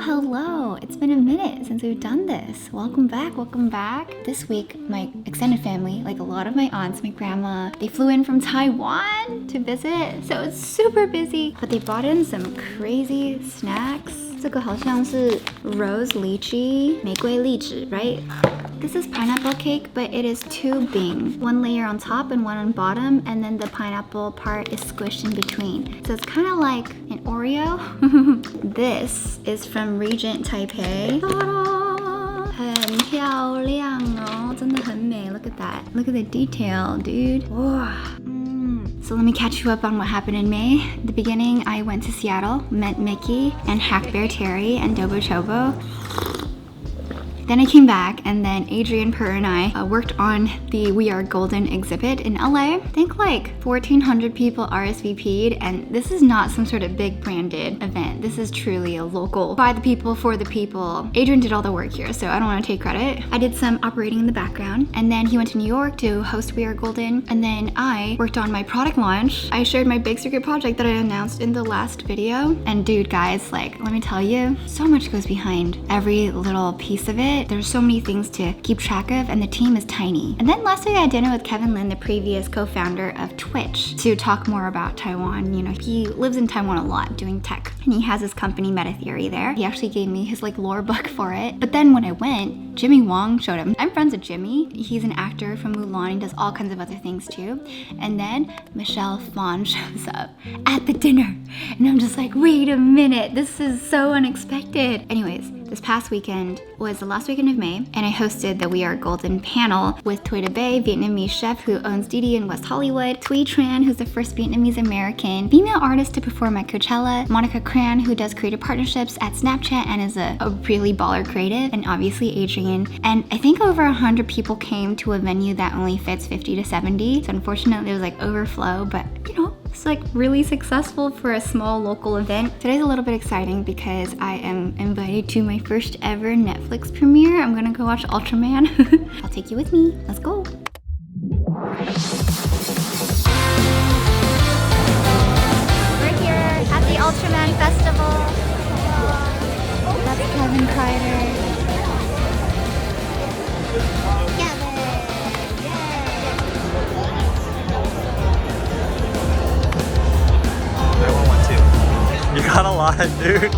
Hello, it's been a minute since we've done this. Welcome back. This week, my extended family, like a lot of my aunts, my grandma, they flew in from Taiwan to visit, so it's super busy. But they brought in some crazy snacks. 这个好像是 rose lychee, 玫瑰荔枝, right? This is pineapple cake, but it is tubing. One layer on top and one on bottom, and then the pineapple part is squished in between. So it's kind of like an Oreo. This is from Regent Taipei. 很漂亮哦，真的很美. Look at that. Look at the detail, dude. Wow. So let me catch you up on what happened in May. At the beginning, I went to Seattle, met Mickey and Hack Bear Terry and Dobo Chobo. Then I came back, and then Adrian, Per, and I worked on the We Are Golden exhibit in LA. I think like 1,400 people RSVP'd, and this is not some sort of big branded event. This is truly a local, by the people, for the people. Adrian did all the work here, so I don't want to take credit. I did some operating in the background, and then he went to New York to host We Are Golden, and then I worked on my product launch. I shared my big secret project that I announced in the last video, and dude, guys, like, let me tell you, so much goes behind every little piece of it. There's so many things to keep track of, and the team is tiny. And then last week I had dinner with Kevin Lin, the previous co-founder of Twitch, to talk more about Taiwan. You know, he lives in Taiwan a lot doing tech, and he has his company Meta Theory there. He actually gave me his like lore book for it. But then when I went, Jimmy Wong showed him. I'm friends with Jimmy. He's an actor from Mulan. He does all kinds of other things too. And then Michelle Phan shows up at the dinner, and I'm just like, wait a minute, this is so unexpected. Anyways, this past weekend was the last weekend of May, and I hosted the We Are Golden panel with Thuy Bay, Vietnamese chef who owns Didi in West Hollywood, Thuy Tran, who's the first Vietnamese American female artist to perform at Coachella, Monica Cran, who does creative partnerships at Snapchat and is a really baller creative, and obviously Adrian. And I think over 100 people came to a venue that only fits 50 to 70, so unfortunately there was like overflow, but you know, it's like really successful for a small local event. Today's a little bit exciting because I am invited to my first ever Netflix premiere. I'm gonna go watch Ultraman. I'll take you with me. Let's go. We're here at the Ultraman Festival. That's Kevin Kreider. You got a lot, dude.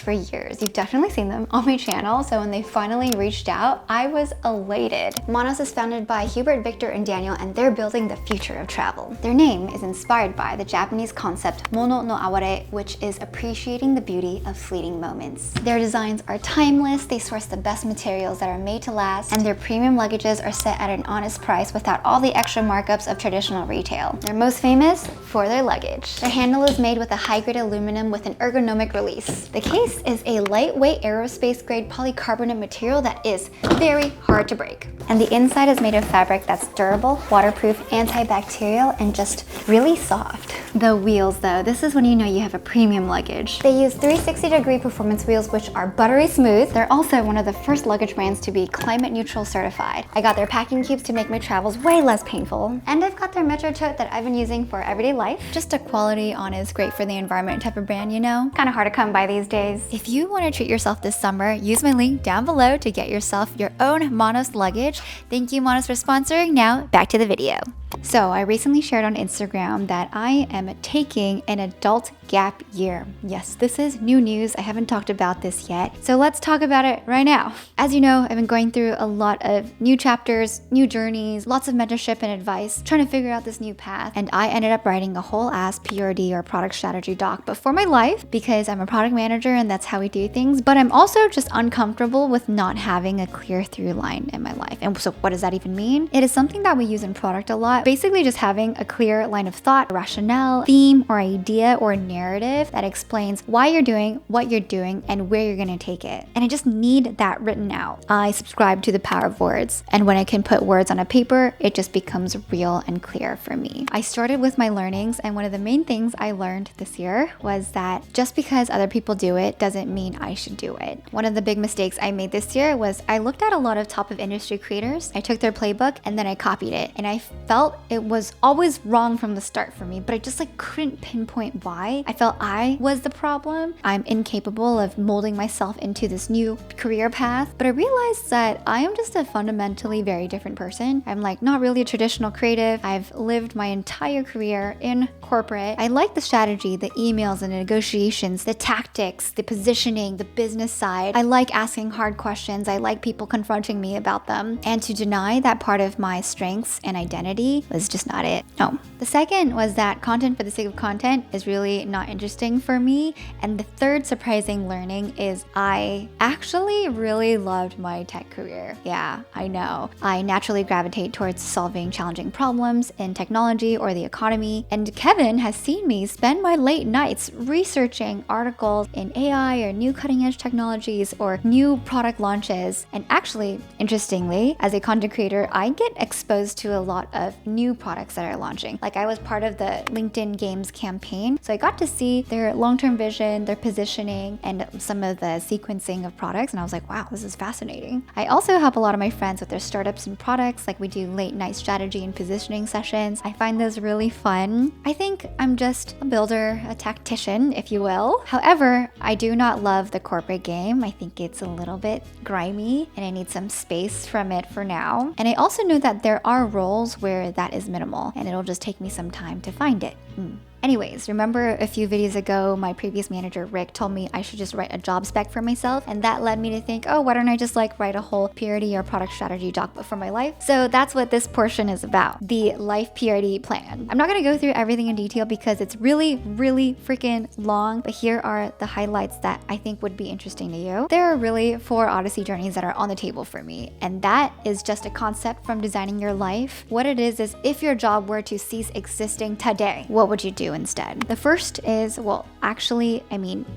for years. You've definitely seen them on my channel, so when they finally reached out, I was elated. Monos is founded by Hubert, Victor, and Daniel, and they're building the future of travel. Their name is inspired by the Japanese concept mono no aware, which is appreciating the beauty of fleeting moments. Their designs are timeless, they source the best materials that are made to last, and their premium luggages are set at an honest price without all the extra markups of traditional retail. They're most famous for their luggage. Their handle is made with a high-grade aluminum with an ergonomic release. The case is a lightweight aerospace-grade polycarbonate material that is very hard to break. And the inside is made of fabric that's durable, waterproof, antibacterial, and just really soft. The wheels though, this is when you know you have a premium luggage. They use 360-degree performance wheels which are buttery smooth. They're also one of the first luggage brands to be climate neutral certified. I got their packing cubes to make my travels way less painful. And I've got their Metro tote that I've been using for everyday life. Just a quality, honest, great for the environment type of brand, you know? Kind of hard to come by these days. If you want to treat yourself this summer, use my link down below to get yourself your own Monos luggage. Thank you Monos for sponsoring. Now back to the video. So I recently shared on Instagram that I am taking an adult gap year. Yes, this is new news. I haven't talked about this yet. So let's talk about it right now. As you know, I've been going through a lot of new chapters, new journeys, lots of mentorship and advice, trying to figure out this new path. And I ended up writing a whole ass PRD or product strategy doc, but for my life, because I'm a product manager and that's how we do things. But I'm also just uncomfortable with not having a clear through line in my life. And so what does that even mean? It is something that we use in product a lot. Basically just having a clear line of thought, rationale, theme, or idea, or narrative that explains why you're doing what you're doing and where you're gonna take it. And I just need that written out. I subscribe to the power of words. And when I can put words on a paper, it just becomes real and clear for me. I started with my learnings, and one of the main things I learned this year was that just because other people do it doesn't mean I should do it. One of the big mistakes I made this year was I looked at a lot of top of industry creators, I took their playbook, and then I copied it. And I felt it was always wrong from the start for me, but I just couldn't pinpoint why. I felt I was the problem. I'm incapable of molding myself into this new career path, but I realized that I am just a fundamentally very different person. I'm not really a traditional creative. I've lived my entire career in corporate. I like the strategy, the emails, the negotiations, the tactics, the positioning, the business side. I like asking hard questions. I like people confronting me about them. And to deny that part of my strengths and identity was just not it. No. The second was that content for the sake of content is really not interesting for me. And the third surprising learning is I actually really loved my tech career. Yeah, I know. I naturally gravitate towards solving challenging problems in technology or the economy. And Kevin has seen me spend my late nights researching articles in AI or new cutting edge technologies or new product launches. And actually, interestingly, as a content creator, I get exposed to a lot of new products that are launching. I was part of the LinkedIn Games campaign, so I got to see their long-term vision, their positioning, and some of the sequencing of products, and I was like, wow, this is fascinating. I also help a lot of my friends with their startups and products, we do late night strategy and positioning sessions. I find those really fun. I think I'm just a builder, a tactician, if you will. However, I do not love the corporate game. I think it's a little bit grimy, and I need some space from it for now. And I also know that there are roles where that is minimal, and it'll just take me some time to find it. Anyways, remember a few videos ago, my previous manager, Rick, told me I should just write a job spec for myself, and that led me to think, oh, why don't I just write a whole PRD or product strategy doc for my life? So that's what this portion is about, the life PRD plan. I'm not gonna go through everything in detail because it's really, really freaking long, but here are the highlights that I think would be interesting to you. There are really 4 Odyssey journeys that are on the table for me, and that is just a concept from designing your life. What it is if your job were to cease existing today, what would you do instead? The first is, well, actually,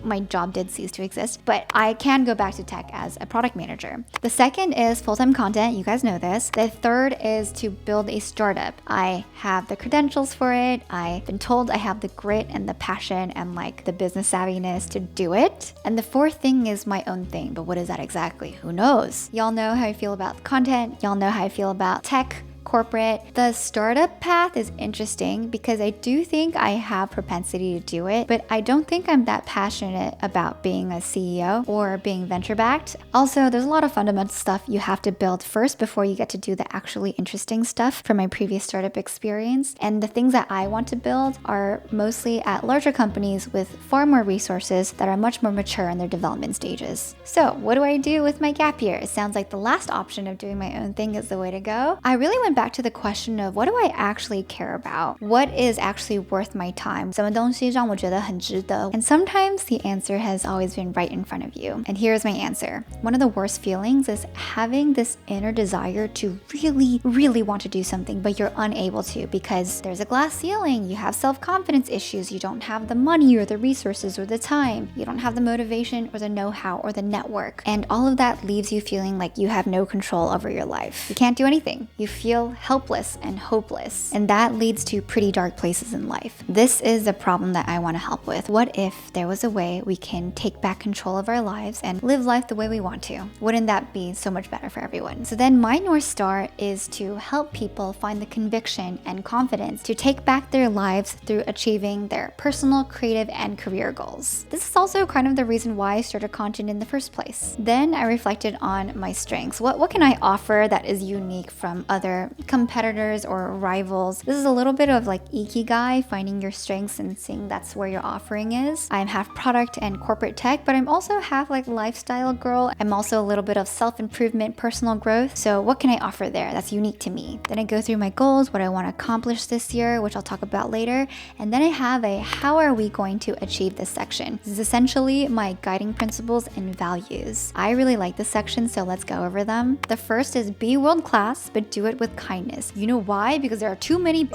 my job did cease to exist, but I can go back to tech as a product manager. The second is full-time content. You guys know this. The third is to build a startup. I have the credentials for it. I've been told I have the grit and the passion and the business savviness to do it. And the fourth thing is my own thing, but what is that exactly? Who knows? Y'all know how I feel about content. Y'all know how I feel about tech. corporate. The startup path is interesting because I do think I have propensity to do it, but I don't think I'm that passionate about being a CEO or being venture-backed. Also, there's a lot of fundamental stuff you have to build first before you get to do the actually interesting stuff from my previous startup experience. And the things that I want to build are mostly at larger companies with far more resources that are much more mature in their development stages. So what do I do with my gap year? It sounds like the last option of doing my own thing is the way to go. I really went back to the question of what do I actually care about? What is actually worth my time? 什么东西让我觉得很值得? And sometimes the answer has always been right in front of you. And here's my answer. One of the worst feelings is having this inner desire to really want to do something, but you're unable to because there's a glass ceiling, you have self-confidence issues, you don't have the money or the resources or the time, you don't have the motivation or the know-how or the network, and all of that leaves you feeling like you have no control over your life. You can't do anything. You feel helpless and hopeless, and that leads to pretty dark places in life. This is a problem that I want to help with. What if there was a way we can take back control of our lives and live life the way we want to? Wouldn't that be so much better for everyone? So then my North Star is to help people find the conviction and confidence to take back their lives through achieving their personal, creative, and career goals. This is also kind of the reason why I started content in the first place. Then I reflected on my strengths. What can I offer that is unique from other competitors or rivals? This is a little bit of like ikigai, finding your strengths and seeing that's where your offering is. I'm half product and corporate tech, but I'm also half like lifestyle girl. I'm also a little bit of self-improvement, personal growth. So what can I offer there that's unique to me? Then I go through my goals, what I want to accomplish this year, which I'll talk about later. And then I have a how are we going to achieve this section? This is essentially my guiding principles and values. I really like this section, so let's go over them. The first is be world-class, but do it with kindness. You know why? Because there are too many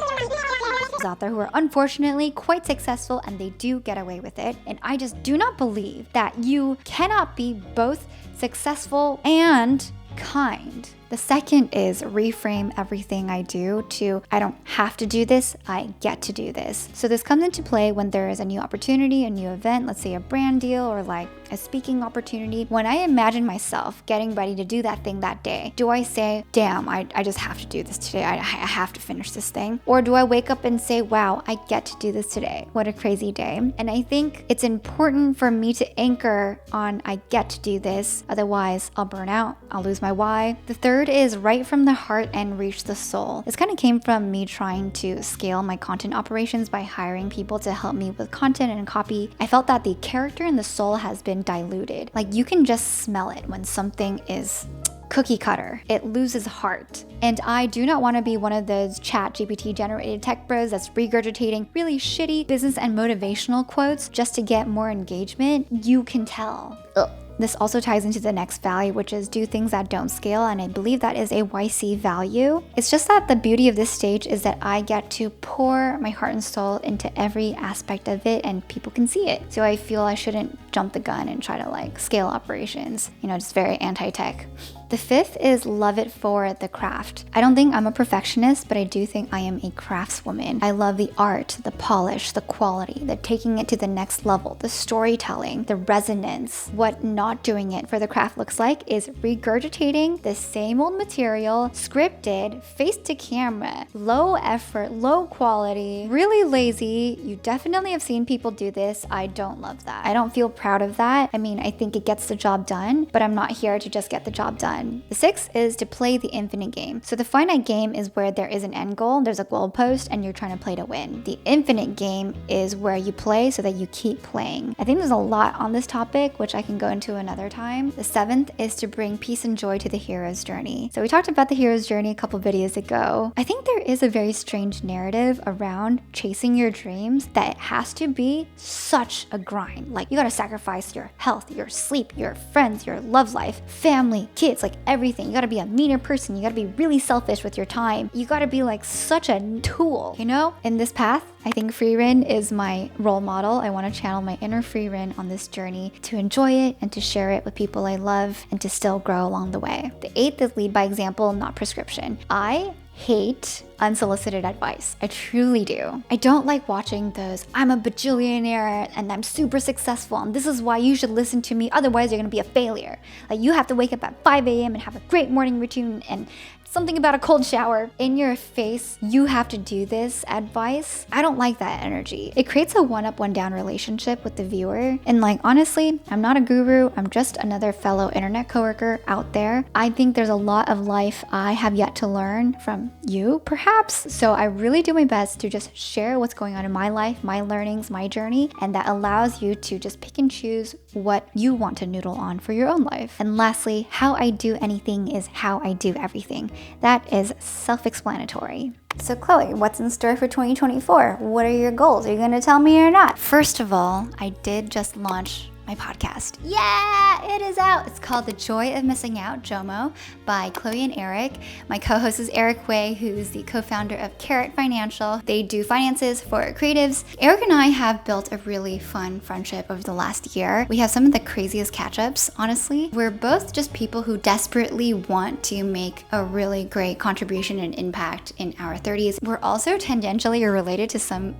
out there who are unfortunately quite successful and they do get away with it. And I just do not believe that you cannot be both successful and kind. The second is reframe everything I do to I don't have to do this, I get to do this. So this comes into play when there is a new opportunity, a new event, let's say a brand deal or like a speaking opportunity. When I imagine myself getting ready to do that thing that day, do I say, damn, I just have to do this today, I have to finish this thing? Or do I wake up and say, wow, I get to do this today? What a crazy day. And I think it's important for me to anchor on I get to do this, otherwise I'll burn out, I'll lose my why. The third is write from the heart and reach the soul. This kind of came from me trying to scale my content operations by hiring people to help me with content and copy. I felt that the character and the soul has been diluted. Like you can just smell it when something is cookie cutter. It loses heart. And I do not want to be one of those ChatGPT generated tech bros that's regurgitating really shitty business and motivational quotes just to get more engagement. You can tell. Ugh. This also ties into the next value, which is do things that don't scale, and I believe that is a YC value. It's just that the beauty of this stage is that I get to pour my heart and soul into every aspect of it and people can see it. So I feel I shouldn't jump the gun and try to like scale operations, just very anti-tech. The fifth is love it for the craft. I don't think I'm a perfectionist, but I do think I am a craftswoman. I love the art, the polish, the quality, the taking it to the next level, the storytelling, the resonance. What not doing it for the craft looks like is regurgitating the same old material, scripted, face to camera, low effort, low quality, really lazy. You definitely have seen people do this. I don't love that. I don't feel proud of that. I mean, I think it gets the job done, but I'm not here to just get the job done. The sixth is to play the infinite game. So the finite game is where there is an end goal, there's a goalpost, and you're trying to play to win. The infinite game is where you play so that you keep playing. I think there's a lot on this topic, which I can go into another time. The seventh is to bring peace and joy to the hero's journey. So we talked about the hero's journey a couple videos ago. I think there is a very strange narrative around chasing your dreams that it has to be such a grind. Like you gotta sacrifice your health, your sleep, your friends, your love life, family, kids, like everything. You gotta be a meaner person. You gotta be really selfish with your time. You gotta be like such a tool, In this path, I think 𝙎𝙊𝘾 is my role model. I want to channel my inner 𝙎𝙊𝘾 on this journey to enjoy it and to share it with people I love and to still grow along the way. The eighth is lead by example, not prescription. I hate unsolicited advice. I truly do. I don't like watching those, I'm a bajillionaire and I'm super successful and this is why you should listen to me, otherwise you're gonna be a failure. Like you have to wake up at 5 a.m. and have a great morning routine and something about a cold shower. In your face, you have to do this advice. I don't like that energy. It creates a one up, one down relationship with the viewer. And like, honestly, I'm not a guru. I'm just another fellow internet coworker out there. I think there's a lot of life I have yet to learn from you, perhaps. So I really do my best to just share what's going on in my life, my learnings, my journey, and that allows you to just pick and choose what you want to noodle on for your own life. And lastly, how I do anything is how I do everything. That is self-explanatory. So Chloe, what's in store for 2024? What are your goals? Are you gonna tell me or not? First of all, I did just launch my podcast. Yeah, it is out. It's called The Joy of Missing Out, JOMO, by Chloe and Eric. My co-host is 𝙈𝙐𝘾𝙄𝘼, who's the co-founder of Carrot Financial. They do finances for creatives. Eric and I have built a really fun friendship over the last year. We have some of the craziest catch-ups, honestly. We're both just people who desperately want to make a really great contribution and impact in our 30s. We're also tangentially related to some,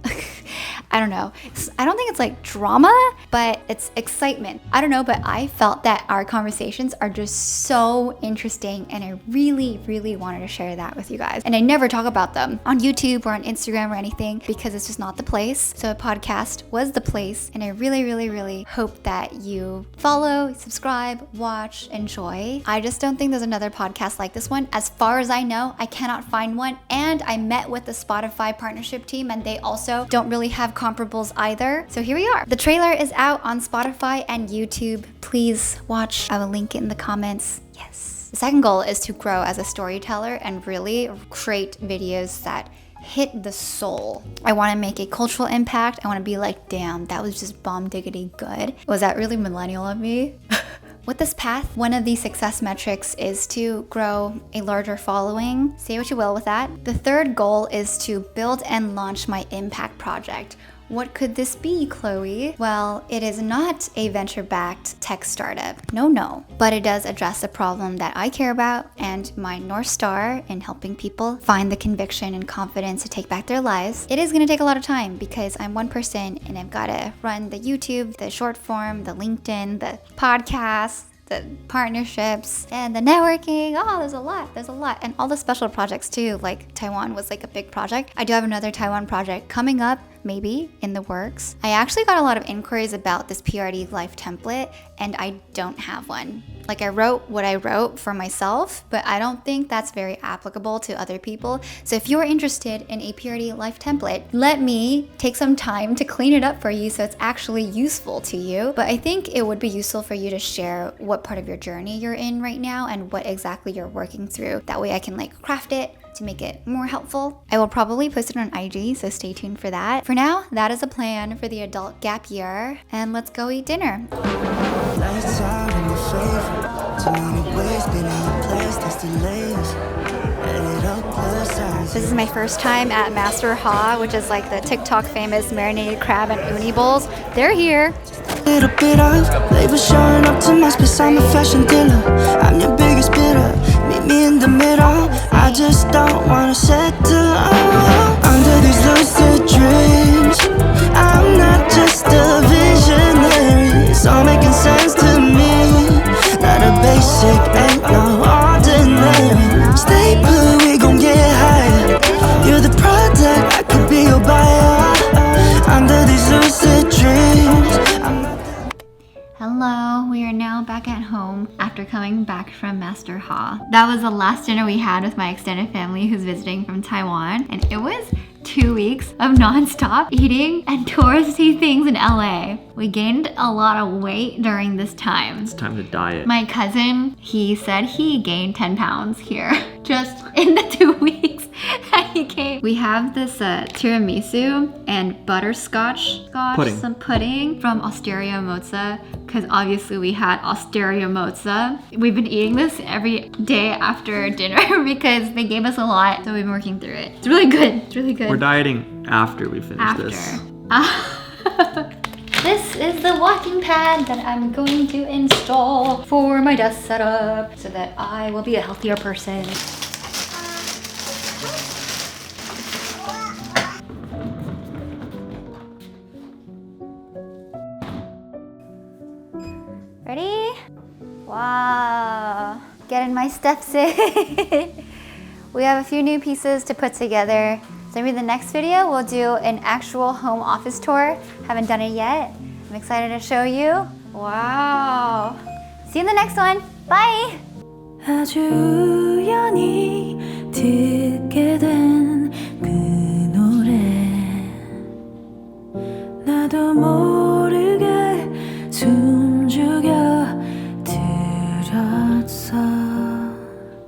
I don't know. I don't think it's like drama, but it's excitement. I don't know, but I felt that our conversations are just so interesting and I really, really wanted to share that with you guys. And I never talk about them on YouTube or on Instagram or anything because it's just not the place. So a podcast was the place and I really, really, really hope that you follow, subscribe, watch, enjoy. I just don't think there's another podcast like this one. As far as I know, I cannot find one. And I met with the Spotify partnership team and they also don't really have comparables either. So here we are. The trailer is out on Spotify and YouTube. Please watch. I will link it in the comments. Yes. The second goal is to grow as a storyteller and really create videos that hit the soul. I want to make a cultural impact. I want to be like, damn, that was just bomb diggity good. Was that really millennial of me? With this path, one of the success metrics is to grow a larger following. Say what you will with that. The third goal is to build and launch my impact project. What could this be, Chloe? Well, it is not a venture-backed tech startup. No. But it does address a problem that I care about and my North Star in helping people find the conviction and confidence to take back their lives. It is gonna take a lot of time because I'm one person and I've gotta run the YouTube, the short form, the LinkedIn, the podcast, the partnerships and the networking. Oh, there's a lot. And all the special projects too, like Taiwan was like a big project. I do have another Taiwan project coming up, maybe in the works. I actually got a lot of inquiries about this PRD life template and I don't have one. Like I wrote what I wrote for myself, but I don't think that's very applicable to other people. So if you're interested in a PRD life template, let me take some time to clean it up for you so it's actually useful to you. But I think it would be useful for you to share what part of your journey you're in right now and what exactly you're working through. That way I can like craft it to make it more helpful. I will probably post it on IG, so stay tuned for that. For now, that is a plan for the adult gap year, and let's go eat dinner. This is my first time at Master 𝙎𝙬𝘾𝙄𝘼, which is like the TikTok famous marinated crab and uni bowls. They're here. Little bit of labor showing up to my space. I'm a fashion dealer. I'm your biggest bidder. Meet me in the middle. I just don't wanna settle under these lucid dreams. I'm not just a visionary. It's all making sense to me. Not a basic, ain't no ordinary. Stay put, we gon' get higher. You're the product, I could be your buyer. Under these lucid dreams. Hello, we are now back at home after coming back from Master 𝙎𝙬𝘾. That was the last dinner we had with my extended family who's visiting from Taiwan, and it was 2 weeks of non-stop eating and touristy things in LA. We gained a lot of weight during this time. It's time to diet. My cousin, he said he gained 10 pounds here just in the 2 weeks that he came. We have this tiramisu and butterscotch some pudding from 𝙎𝙬𝘾𝙄𝘼𝙇𝙎 because obviously we had 𝙎𝙬𝘾𝙄𝘼𝙇𝙎. We've been eating this every day after dinner because they gave us a lot, so we've been working through it. It's really good. It's really good. We're dieting after we finish this. This is the walking pad that I'm going to install for my desk setup so that I will be a healthier person. Ready? Wow. Getting my steps in. we have a few new pieces to put together. So maybe the next video we'll do an actual home office tour. Haven't done it yet. I'm excited to show you. Wow. See you in the next one. Bye. 아주 우연히 듣게 된